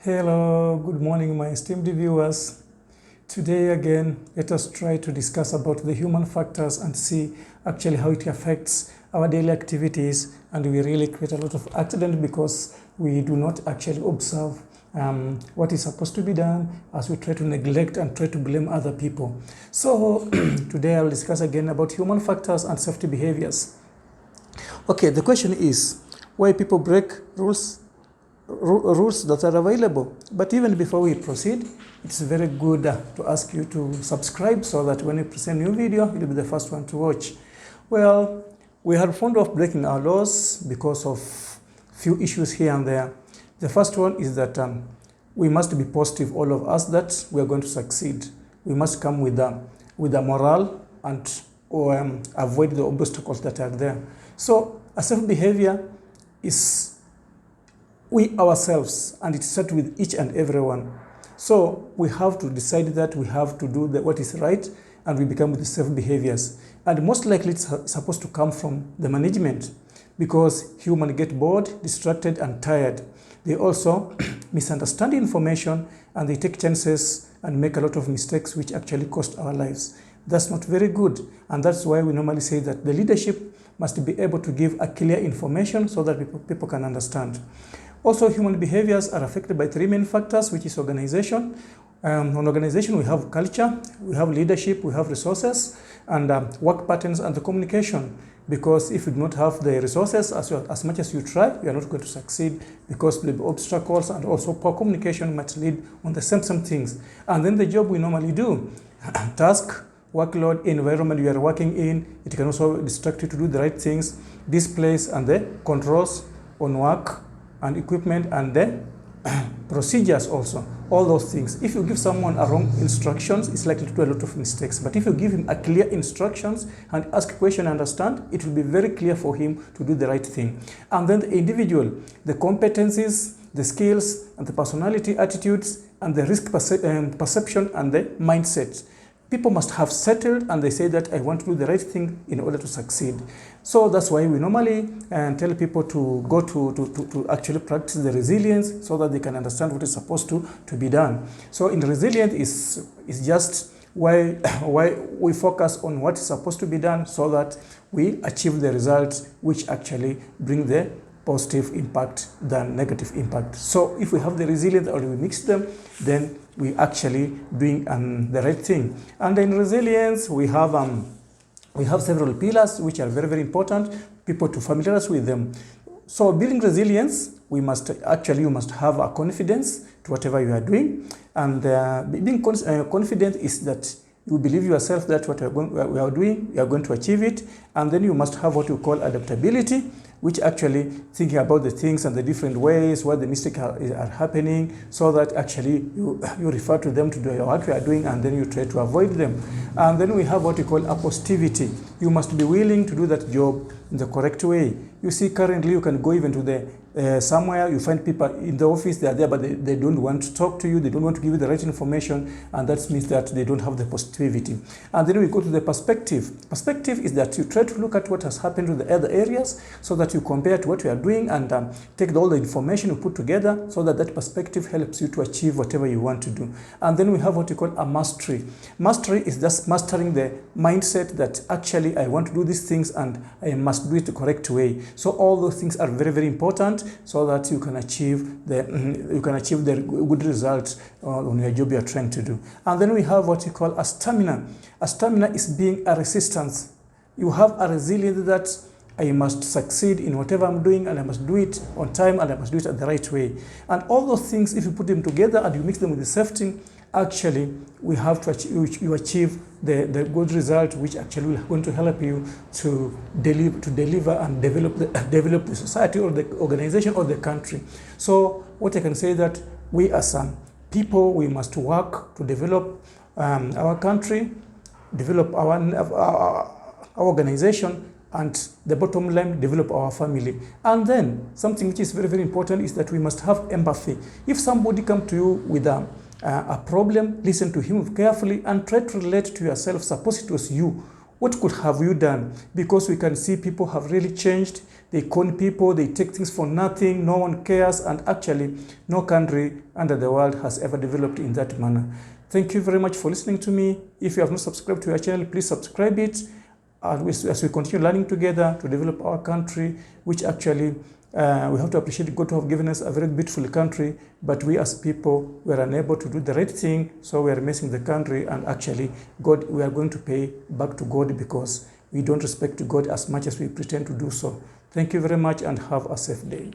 Hello, good morning, my esteemed viewers. Today again, let us try to discuss about the human factors and see actually how it affects our daily activities, and we really create a lot of accident because we do not actually observe what is supposed to be done, as we try to neglect and try to blame other people. So today I'll discuss again about human factors and safety behaviors. Okay, the question is why people break rules that are available. But even before we proceed, it's very good to ask you to subscribe so that when we present a new video, you'll be the first one to watch. Well, we are fond of breaking our laws because of few issues here and there. The first one is that we must be positive, all of us, that we are going to succeed. We must come with a morale and avoid the obstacles that are there. So a safe behavior is we ourselves, and it starts with each and everyone. So we have to decide that we have to do what is right, and we become with the safe behaviors. And most likely it's supposed to come from the management, because humans get bored, distracted, and tired. They also misunderstand information, and they take chances and make a lot of mistakes which actually cost our lives. That's not very good, and that's why we normally say that the leadership must be able to give a clear information so that people can understand. Also, human behaviors are affected by three main factors, which is organization. On organization, we have culture, we have leadership, we have resources, and work patterns and the communication. Because if you do not have the resources, as much as you try, you are not going to succeed, because the obstacles and also poor communication might lead on the same things. And then the job we normally do, task, workload, environment you are working in, it can also distract you to do the right things, displays and the controls on work and equipment and the procedures also, all those things. If you give someone a wrong instructions, it's likely to do a lot of mistakes. But if you give him a clear instructions and ask a question and understand, it will be very clear for him to do the right thing. And then the individual, the competencies, the skills, and the personality, attitudes, and the risk perception and the mindset. People must have settled and they say that I want to do the right thing in order to succeed. So that's why we normally tell people to go to actually practice the resilience so that they can understand what is supposed to be done. So in resilience is just why we focus on what is supposed to be done so that we achieve the results which actually bring the positive impact than negative impact. So if we have the resilience or we mix them, then we actually doing the right thing. And in resilience, we have several pillars which are very, very important, people to familiarize with them. So building resilience, you must have a confidence to whatever you are doing. And being confident is that you believe yourself that what we are doing, you are going to achieve it. And then you must have what you call adaptability, which actually thinking about the things and the different ways where the mistakes are happening, so that actually you refer to them to do what you are doing, and then you try to avoid them. And then we have what we call positivity. You must be willing to do that job in the correct way. You see, currently you can go even to the somewhere, you find people in the office, they are there, but they don't want to talk to you, they don't want to give you the right information, and that means that they don't have the positivity. And then we go to the perspective. Perspective is that you try to look at what has happened to the other areas so that you compare to what you are doing and take all the information you put together so that perspective helps you to achieve whatever you want to do. And then we have what we call a mastery. Mastery is just mastering the mindset that actually I want to do these things and I must do it the correct way. So all those things are very, very important so that you can achieve the good results on your job you are trying to do. And then we have what we call a stamina. A stamina is being a resistance. You have a resilience that I must succeed in whatever I'm doing, and I must do it on time, and I must do it at the right way. And all those things, if you put them together and you mix them with the safety, actually we have to achieve the good result, which actually will going to help you to deliver and develop the society or the organization or the country. So what I can say that we as people, we must work to develop our country, develop our organization, and the bottom line, develop our family. And then something which is very, very important is that we must have empathy. If somebody comes to you with a problem, listen to him carefully and try to relate to yourself. Suppose it was you What could have you done? Because we can see people have really changed. They con people, they take things for nothing, no one cares, and actually no country under the world has ever developed in that manner. Thank you very much for listening to me. If you have not subscribed to our channel, please subscribe it as we continue learning together to develop our country, which actually we have to appreciate God to have given us a very beautiful country, but we as people were unable to do the right thing, so we are missing the country, and actually we are going to pay back to God because we don't respect God as much as we pretend to do so. Thank you very much and have a safe day.